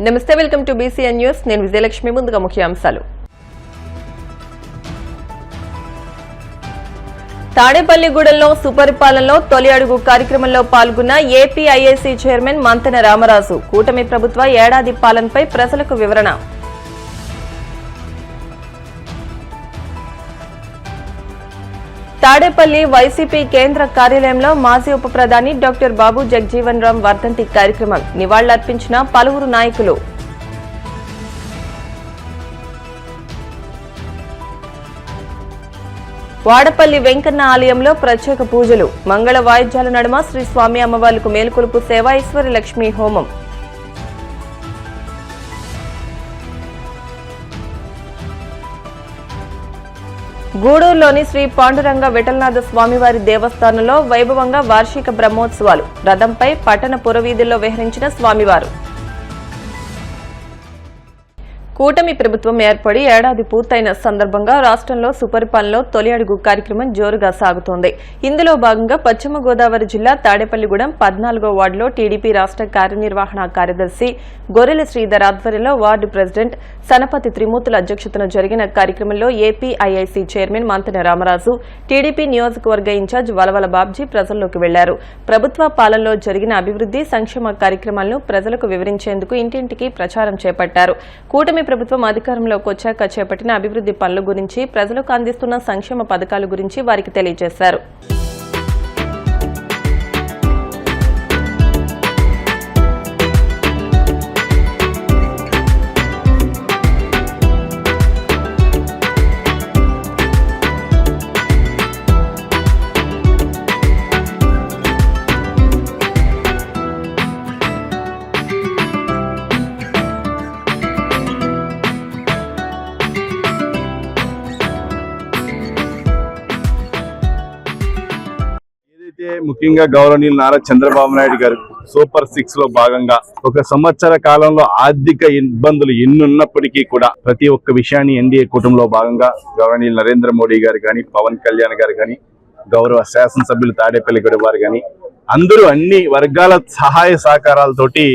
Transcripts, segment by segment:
నమస్తే, welcome to BCN news. నేను విజయలక్ష్మి. ముందుగా ముఖ్యాంశాలు. తాడేపల్లిగూడెంలో సుపరిపాలనలో తొలి అడుగు కార్యక్రమంలో పాల్గొన్న ఏపీఐఏసీ చైర్మన్ మంతెన రామరాజు. కూటమి ప్రభుత్వ ఏడాది పాలనపై ప్రజలకు వివరణ. తాడేపల్లి వైసీపీ కేంద్ర కార్యాలయంలో మాజీ ఉప ప్రధాని డాక్టర్ బాబు జగజీవన్ రామ్ వర్ధంతి కార్యక్రమం. నివాళులర్పించిన పలువురు నాయకులు. వాడపల్లి వెంకన్న ఆలయంలో ప్రత్యేక పూజలు. మంగళ వాయిద్యాల నడుమ శ్రీ స్వామి అమ్మవార్లకు మేలుకొలుపు సేవ, ఈశ్వరి లక్ష్మీ హోమం. గూడూరులోని శ్రీ పాండురంగ విఠలనాథ స్వామివారి దేవస్థానంలో వైభవంగా వార్షిక బ్రహ్మోత్సవాలు. రథంపై పట్టణ పురవీధుల్లో విహరించిన స్వామివారు. కూటమి ప్రభుత్వం ఏర్పడి ఏడాది పూర్తయిన సందర్భంగా రాష్ట్రంలో సుపరిపాలనలో తొలి అడుగు కార్యక్రమం జోరుగా సాగుతోంది. ఇందులో భాగంగా పశ్చిమ గోదావరి జిల్లా తాడేపల్లిగూడెం 14వ వార్డులో టీడీపీ రాష్ట్ర కార్యనిర్వహణ కార్యదర్శి గొర్రెల శ్రీధర్ ఆధ్వర్యంలో వార్డు ప్రెసిడెంట్ సనపతి త్రిమూర్తుల అధ్యక్షతన జరిగిన కార్యక్రమంలో APIIC chairman Mantena Ramaraju, TDP నియోజకవర్గ ఇన్ఛార్జ్ వలవల బాబ్జీ ప్రజల్లోకి వెళ్లారు. ప్రభుత్వ పాలనలో జరిగిన అభివృద్ది సంక్షేమ కార్యక్రమాలను ప్రజలకు వివరించేందుకు ఇంటింటికి ప్రచారం చేపట్టారు. కూటమి ప్రభుత్వం అధికారంలోకి వచ్చాక చేపట్టిన అభివృద్ది పనుల గురించి, ప్రజలకు అందిస్తున్న సంక్షేమ పథకాల గురించి వారికి తెలియజేశారు. ముఖ్యంగా గౌరవనీయులు నారా చంద్రబాబు నాయుడు గారు సూపర్ 6 లో భాగంగా ఒక సంవత్సర కాలంలో ఆర్థిక ఇబ్బందులు ఎన్నున్నప్పటికీ కూడా ప్రతి ఒక్క విషయాన్ని ఎన్డీఏ కూటమిలో భాగంగా గౌరవనీయులు నరేంద్ర మోడీ గారు కానీ, పవన్ కళ్యాణ్ గారు కానీ, గౌరవ శాసనసభ్యులు తాడేపల్లిగూడెం వారు కానీ అందరూ అన్ని వర్గాల సహాయ సహకారాలతోటి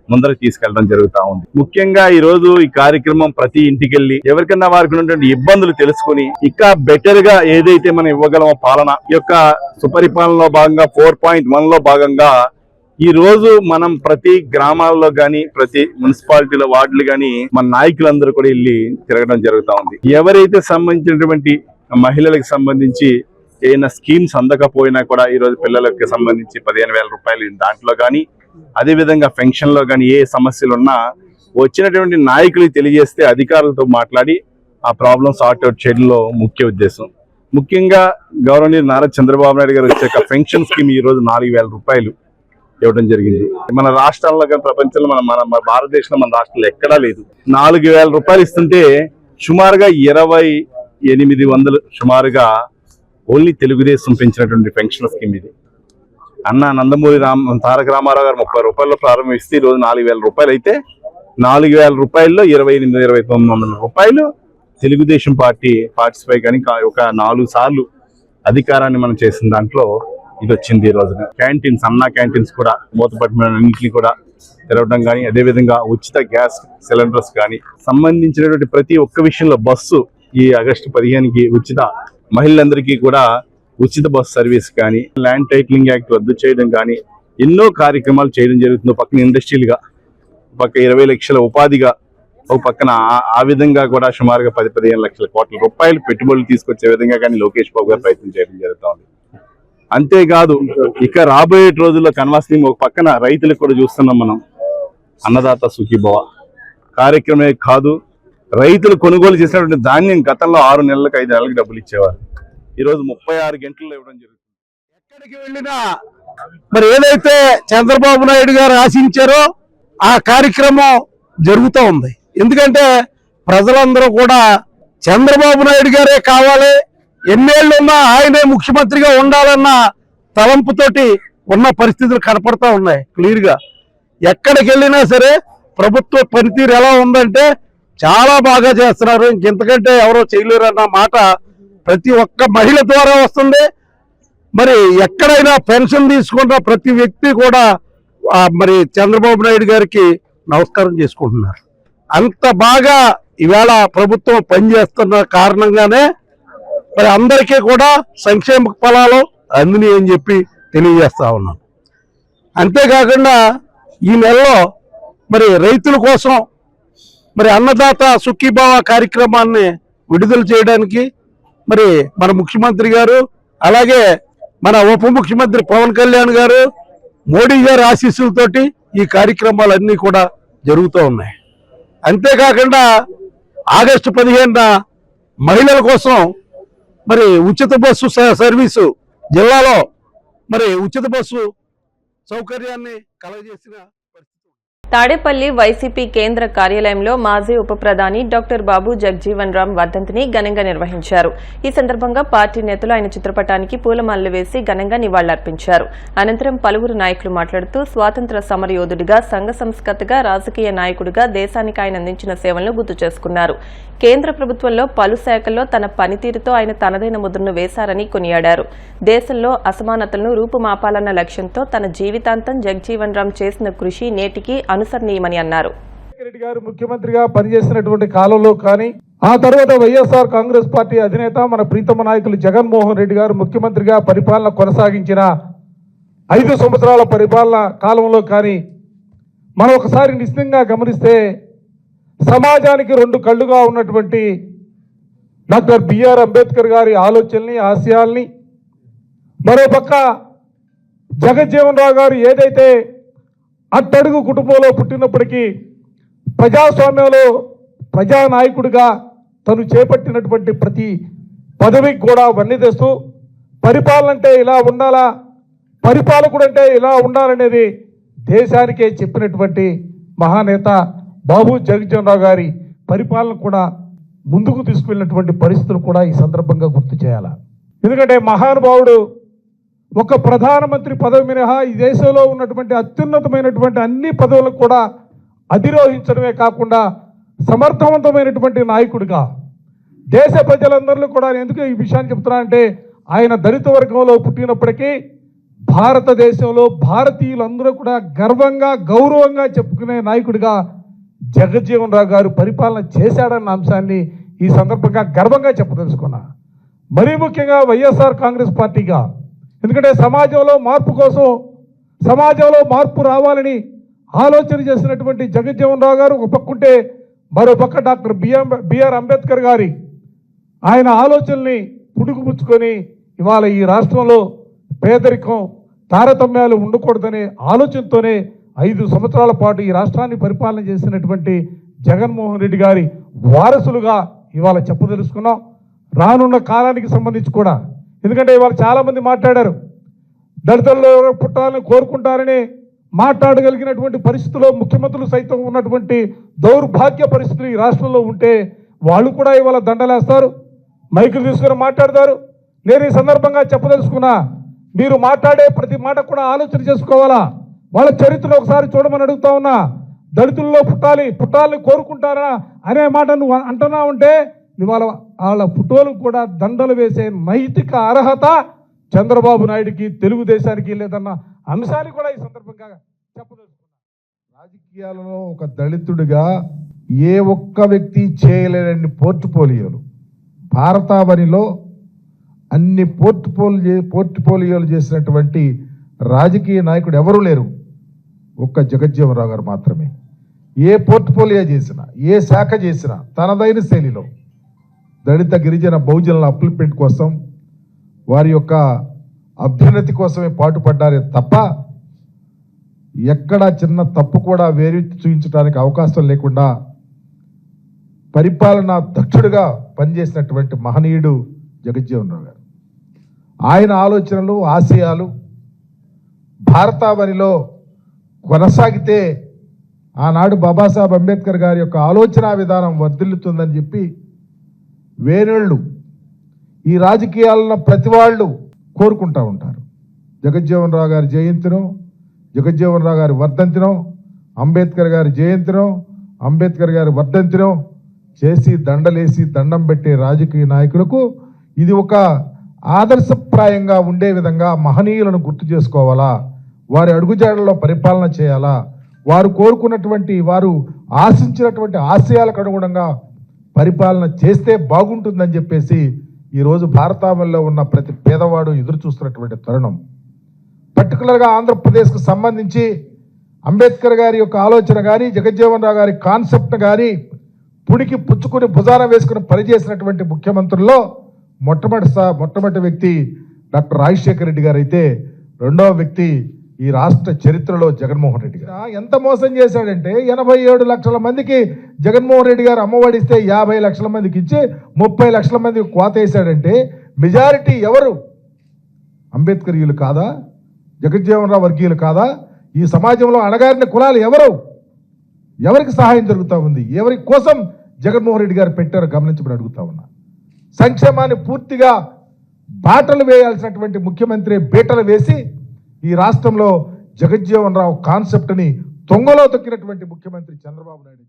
ముందరకు తీసుకెళ్లడం జరుగుతా ఉంది. ముఖ్యంగా ఈ రోజు ఈ కార్యక్రమం ప్రతి ఇంటికి వెళ్ళి ఎవరికన్నా వారికి ఉన్నటువంటి ఇబ్బందులు తెలుసుకుని ఇంకా బెటర్ గా ఏదైతే మనం ఇవ్వగలమో పాలన యొక్క సుపరిపాలనలో భాగంగా 4.1 లో భాగంగా ఈ రోజు మనం ప్రతి గ్రామాల్లో గాని, ప్రతి మున్సిపాలిటీలో వార్డులు గాని మన నాయకులందరూ కూడా వెళ్ళి తిరగడం జరుగుతా ఉంది. ఎవరైతే సంబంధించినటువంటి మహిళలకు సంబంధించి ఏదైనా స్కీమ్స్ అందకపోయినా కూడా ఈ రోజు పిల్లలకు సంబంధించి 15,000 రూపాయలు దాంట్లో గానీ, అదే విధంగా పెన్షన్ లో కానీ ఏ సమస్యలు ఉన్నా వచ్చినటువంటి నాయకులకు తెలియజేస్తే అధికారులతో మాట్లాడి ఆ ప్రాబ్లమ్ సార్ట్అవుట్ చేయడంలో ముఖ్య ఉద్దేశం. ముఖ్యంగా గౌరవనీయులు నారా చంద్రబాబు నాయుడు గారు వచ్చాక పెన్షన్ స్కీమ్ ఈ రోజు 4,000 రూపాయలు ఇవ్వడం జరిగింది. మన రాష్ట్రాల్లో కానీ ప్రపంచంలో మన భారతదేశంలో మన రాష్ట్రంలో ఎక్కడా లేదు. 4,000 రూపాయలు ఇస్తుంటే సుమారుగా 2,800 సుమారుగా ఓన్లీ తెలుగుదేశం పెంచినటువంటి పెన్షన్ స్కీమ్ ఇది. అన్న నందమూరి తారక రామారావు గారు 30 రూపాయల్లో ప్రారంభిస్తే ఈ రోజు 4,000 రూపాయలు అయితే 4,000 రూపాయల్లో 2,800-2,900 రూపాయలు తెలుగుదేశం పార్టీ పార్టిసిపై కానీ ఒక 4 సార్లు అధికారాన్ని మనం చేసిన దాంట్లో ఇది వచ్చింది. ఈ రోజున క్యాంటీన్స్, అన్నా క్యాంటీన్స్ కూడా మూతపట్టినన్నింటినీ కూడా తెరవడం కానీ, అదేవిధంగా ఉచిత గ్యాస్ సిలిండర్స్ కానీ సంబంధించినటువంటి ప్రతి ఒక్క విషయంలో బస్సు ఈ ఆగస్టు 15కి ఉచిత మహిళలందరికీ కూడా ఉచిత బస్ సర్వీస్ కానీ, ల్యాండ్ టైటిలింగ్ యాక్ట్ రద్దు చేయడం కానీ ఎన్నో కార్యక్రమాలు చేయడం జరుగుతుంది. పక్కన ఇండస్ట్రియల్గా, పక్క 20 లక్షల ఉపాధిగా, ఒక పక్కన ఆ విధంగా కూడా సుమారుగా 10-15 లక్షల కోట్ల రూపాయలు పెట్టుబడులు తీసుకొచ్చే విధంగా కానీ లోకేష్ బాబు గారు ప్రయత్నం చేయడం జరుగుతూ ఉంది. అంతేకాదు ఇక రాబోయే రోజుల్లో కన్వాస్లింగ్ ఒక పక్కన రైతులకు కూడా చూస్తున్నాం మనం. అన్నదాత సుఖీభవ కార్యక్రమే కాదు, రైతులు కొనుగోలు చేసినటువంటి ధాన్యం గతంలో 6 నెలలకు 5 నెలలకు డబ్బులు ఇచ్చేవారు. ఈ రోజు 36 గంటల్లో ఇవ్వడం జరుగుతుంది. ఎక్కడికి వెళ్ళినా మరి ఏదైతే చంద్రబాబు నాయుడు గారు ఆశించారో ఆ కార్యక్రమం జరుగుతూ ఉంది. ఎందుకంటే ప్రజలందరూ కూడా చంద్రబాబు నాయుడు గారే కావాలి, ఎన్నేళ్లున్నా ఆయనే ముఖ్యమంత్రిగా ఉండాలన్న తలంపుతోటి ఉన్న పరిస్థితులు కనపడతా ఉన్నాయి క్లియర్ గా. ఎక్కడికి వెళ్ళినా సరే ప్రభుత్వ పనితీరు ఎలా ఉందంటే చాలా బాగా చేస్తున్నారు, ఇంకెంతకంటే ఎవరో చేయలేరు అన్న మాట ప్రతి ఒక్క మహిళ ద్వారా వస్తుంది. మరి ఎక్కడైనా పెన్షన్ తీసుకున్న ప్రతి వ్యక్తి కూడా మరి చంద్రబాబు నాయుడు గారికి నమస్కారం చేసుకుంటున్నారు. అంత బాగా ఈవేళ ప్రభుత్వం పనిచేస్తున్న కారణంగానే మరి అందరికీ కూడా సంక్షేమ ఫలాలు అందినాయి అని చెప్పి తెలియజేస్తా ఉన్నాను. అంతేకాకుండా ఈ నెలలో మరి రైతుల కోసం మరి అన్నదాత సుఖీభావ కార్యక్రమాన్ని విడుదల చేయడానికి మరి మన ముఖ్యమంత్రి గారు, అలాగే మన ఉప ముఖ్యమంత్రి పవన్ కళ్యాణ్ గారు, మోడీ గారి ఆశీస్సులతోటి ఈ కార్యక్రమాలన్నీ కూడా జరుగుతూ ఉన్నాయి. అంతేకాకుండా ఆగస్టు 15న మహిళల కోసం మరి ఉచిత బస్సు సర్వీసు జిల్లాలో మరి ఉచిత బస్సు సౌకర్యాన్ని కలగజేసిన పరిస్థితి. తాడేపల్లి వైసీపీ కేంద్ర కార్యాలయంలో మాజీ ఉప ప్రధాని డాక్టర్ బాబు జగజీవన్ రామ్ వర్ధంతిని ఘనంగా నిర్వహించారు. ఈ సందర్భంగా పార్టీ నేతలు ఆయన చిత్రపటానికి పూలమాలలు వేసి ఘనంగా నివాళులర్పించారు. అనంతరం పలువురు నాయకులు మాట్లాడుతూ స్వాతంత్ర సమరయోధుడిగా, సంఘ సంస్కర్తగా, రాజకీయ నాయకుడిగా దేశానికి ఆయన అందించిన సేవలను గుర్తు చేసుకున్నారు. కేంద్ర ప్రభుత్వంలో పలు శాఖల్లో తన పనితీరుతో ఆయన తనదైన ముద్రను వేశారని కొనియాడారు. దేశంలో అసమానతలను రూపుమాపాలన్న లక్ష్యంతో తన జీవితాంతం జగజీవన్ రామ్ చేసిన కృషి నేటికి అనుసరణీయమని అన్నారు. రెడ్డి గారు ముఖ్యమంత్రిగా పనిచేసినటువంటి కాలంలో కానీ, ఆ తర్వాత వైఎస్ఆర్ కాంగ్రెస్ పార్టీ అధినేత మన ప్రీతమ నాయకులు జగన్మోహన్ రెడ్డి గారు ముఖ్యమంత్రిగా పరిపాలన కొనసాగించిన 5 సంవత్సరాల పరిపాలన కాలంలో కానీ మనం ఒకసారి నిశ్చితంగా గమనిస్తే సమాజానికి 2 కళ్ళుగా ఉన్నటువంటి డాక్టర్ బిఆర్ అంబేద్కర్ గారి ఆలోచనల్ని, ఆశయాల్ని, మరోపక్క జగజ్జీవన్ రావు గారు ఏదైతే అట్టడుగు కుటుంబంలో పుట్టినప్పటికీ ప్రజాస్వామ్యంలో ప్రజానాయకుడిగా తను చేపట్టినటువంటి ప్రతి పదవికి కూడా వన్నె తెస్తూ పరిపాలన అంటే ఇలా ఉండాలా, పరిపాలకుడు అంటే ఇలా ఉండాలనేది దేశానికే చెప్పినటువంటి మహానేత బాబు జగజ్జీవన్ రావు గారి పరిపాలన కూడా ముందుకు తీసుకువెళ్ళినటువంటి పరిస్థితులు కూడా ఈ సందర్భంగా గుర్తు చేయాలి. ఎందుకంటే మహానుభావుడు ఒక ప్రధానమంత్రి పదవి మినహా ఈ దేశంలో ఉన్నటువంటి అత్యున్నతమైనటువంటి అన్ని పదవులకు కూడా అధిరోహించడమే కాకుండా సమర్థవంతమైనటువంటి నాయకుడిగా దేశ ప్రజలందరిలో కూడా ఎందుకు ఈ విషయాన్ని చెప్తున్నా అంటే ఆయన దళిత వర్గంలో పుట్టినప్పటికీ భారతదేశంలో భారతీయులందరూ కూడా గర్వంగా గౌరవంగా చెప్పుకునే నాయకుడిగా జగజ్జీవన్ రావు గారు పరిపాలన చేశాడన్న అంశాన్ని ఈ సందర్భంగా గర్వంగా చెప్పదలుచుకున్నా. మరీ ముఖ్యంగా వైఎస్ఆర్ కాంగ్రెస్ పార్టీగా, ఎందుకంటే సమాజంలో మార్పు కోసం, సమాజంలో మార్పు రావాలని ఆలోచన చేసినటువంటి జగజ్జీవన్ రావు గారు ఒక పక్కుంటే, మరో పక్క డాక్టర్ బిఆర్ అంబేద్కర్ గారి ఆయన ఆలోచనల్ని పుడుకుపుచ్చుకొని ఇవాళ ఈ రాష్ట్రంలో పేదరికం, తారతమ్యాలు ఉండకూడదనే ఆలోచనతోనే 5 సంవత్సరాల పాటు ఈ రాష్ట్రాన్ని పరిపాలన చేసినటువంటి జగన్మోహన్ రెడ్డి గారి వారసులుగా ఇవాళ చెప్పదలుచుకున్నాం. రానున్న కాలానికి సంబంధించి కూడా, ఎందుకంటే ఇవాళ చాలామంది మాట్లాడారు, దళితుల్లో పుట్టాలని కోరుకుంటారని మాట్లాడగలిగినటువంటి పరిస్థితుల్లో ముఖ్యమంత్రులు సైతం ఉన్నటువంటి దౌర్భాగ్య పరిస్థితులు ఈ రాష్ట్రంలో ఉంటే వాళ్ళు కూడా ఇవాళ దండలేస్తారు, మైకులు తీసుకుని మాట్లాడతారు. నేను ఈ సందర్భంగా చెప్పదలుచుకున్నా, మీరు మాట్లాడే ప్రతి మాట కూడా ఆలోచన చేసుకోవాలా. వాళ్ళ చరిత్రను ఒకసారి చూడమని అడుగుతా ఉన్నా. దళితుల్లో పుట్టాలని కోరుకుంటారా అనే మాట నువ్వు అంటున్నా ఉంటే వాళ్ళ ఫోటోలకు కూడా దండలు వేసే నైతిక అర్హత చంద్రబాబు నాయుడికి, తెలుగుదేశానికి లేదన్న అంశాన్ని కూడా ఈ సందర్భంగా చెప్పదలుచుకున్నా. రాజకీయాలలో ఒక దళితుడిగా ఏ ఒక్క వ్యక్తి చేయలేని పోర్ట్ఫోలియోలు, భారతావనిలో అన్ని పోర్ట్ఫోలియోలు చేసినటువంటి రాజకీయ నాయకుడు ఎవరూ లేరు, ఒక్క జగజ్జీవన్ రావు గారు మాత్రమే. ఏ పోర్ట్ఫోలియో చేసినా, ఏ శాఖ చేసినా తనదైన శైలిలో దళిత, గిరిజన, బహుజనుల అప్లిమెంట్ కోసం, వారి యొక్క అభ్యున్నతి కోసమే పాటుపడ్డారే తప్ప ఎక్కడ చిన్న తప్పు కూడా వేరు చూపించడానికి అవకాశం లేకుండా పరిపాలనా దక్షుడిగా పనిచేసినటువంటి మహనీయుడు జగజ్జీవన్ రావు గారు. ఆయన ఆలోచనలు, ఆశయాలు భారతావనిలో కొనసాగితే ఆనాడు బాబాసాహెబ్ అంబేద్కర్ గారి యొక్క ఆలోచన విధానం వర్ధిల్లుతుందని చెప్పి వేరేళ్ళు ఈ రాజకీయాలలో ప్రతి వాళ్ళు కోరుకుంటూ ఉంటారు. జగజ్జీవన్ రావు గారి జయంతినో, జగజ్జీవన్ రావు గారి వర్ధంతినో, అంబేద్కర్ గారి జయంతినో, అంబేద్కర్ గారి వర్ధంతినో చేసి దండలేసి దండం పెట్టే రాజకీయ నాయకులకు ఇది ఒక ఆదర్శప్రాయంగా ఉండే విధంగా మహనీయులను గుర్తు చేసుకోవాలా, వారి అడుగుజాడల్లో పరిపాలన చేయాలా, వారు కోరుకున్నటువంటి, వారు ఆశించినటువంటి ఆశయాలకు అనుగుణంగా పరిపాలన చేస్తే బాగుంటుందని చెప్పేసి ఈరోజు భారతావనిలో ఉన్న ప్రతి పేదవాడు ఎదురు చూస్తున్నటువంటి తరుణం. పర్టికులర్గా ఆంధ్రప్రదేశ్కు సంబంధించి అంబేద్కర్ గారి యొక్క ఆలోచన కానీ, జగజ్జీవన్ రావు గారి కాన్సెప్ట్ కానీ పుడికి పుచ్చుకుని భుజాన వేసుకుని పనిచేసినటువంటి ముఖ్యమంత్రుల్లో మొట్టమొదటి వ్యక్తి డాక్టర్ రాజశేఖర రెడ్డి గారు అయితే, రెండవ వ్యక్తి ఈ రాష్ట్ర చరిత్రలో జగన్మోహన్ రెడ్డి గారు. ఎంత మోసం చేశాడంటే 87 లక్షల మందికి జగన్మోహన్ రెడ్డి గారు అమ్మఒడి ఇస్తే 50 లక్షల మందికి ఇచ్చి 30 లక్షల మందికి కోత వేశాడంటే మెజారిటీ ఎవరు? అంబేద్కరీయులు కాదా? జగజ్జీవన్ రావు వర్గీయులు కాదా? ఈ సమాజంలో అణగారిన కులాలు ఎవరు? ఎవరికి సహాయం జరుగుతూ ఉంది? ఎవరి కోసం జగన్మోహన్ రెడ్డి గారు పెట్టారో గమనించమని అడుగుతా ఉన్నా. సంక్షేమాన్ని పూర్తిగా బాటలు వేయాల్సినటువంటి ముఖ్యమంత్రి బీటలు వేసి ఈ రాష్ట్రంలో జగజ్జీవన్ రావు కాన్సెప్ట్ని తొంగలో తొక్కినటువంటి ముఖ్యమంత్రి చంద్రబాబు నాయుడు.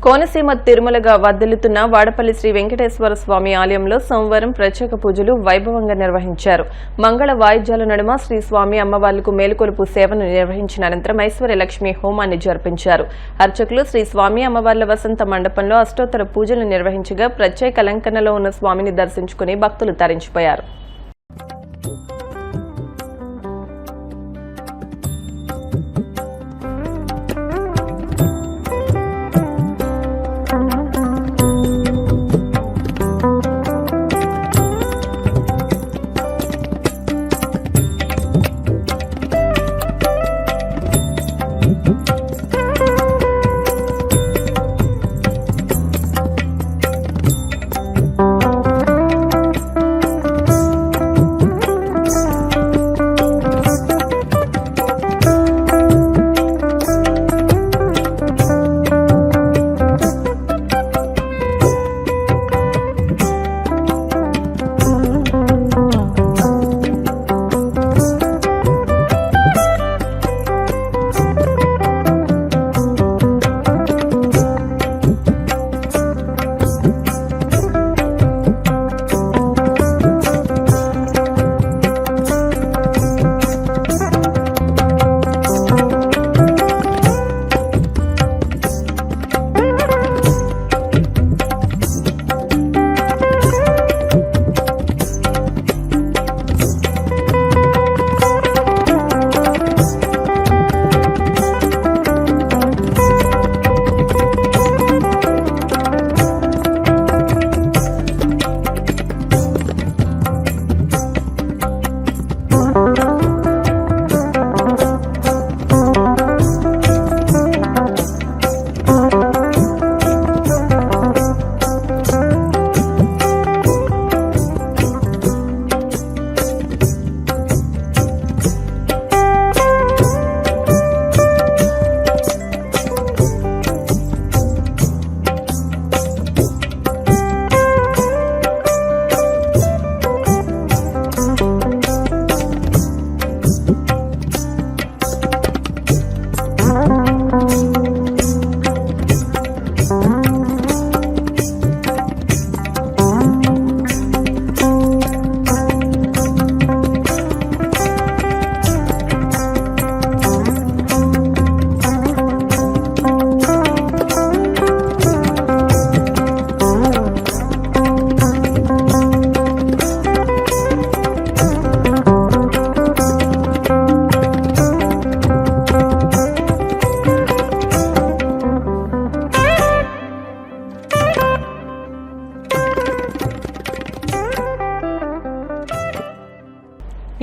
కోనసీమ తిరుమలగా వర్ధిల్లుతున్న వాడపల్లి శ్రీ వెంకటేశ్వర స్వామి ఆలయంలో సోమవారం ప్రత్యేక పూజలు వైభవంగా నిర్వహించారు. మంగళ వాయిద్యాల నడుమ శ్రీ స్వామి అమ్మవార్లకు మేలుకొలుపు సేవను నిర్వహించిన అనంతరం ఐశ్వర్యలక్ష్మి హోమాన్ని జరిపించారు. అర్చకులు శ్రీ స్వామి అమ్మవార్ల వసంత మండపంలో అష్టోత్తర పూజలు నిర్వహించగా ప్రత్యేక అలంకరణలో ఉన్న స్వామిని దర్శించుకుని భక్తులు తరించిపోయారు.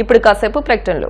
ఇప్పుడు కాసేపు ప్రకటనలు.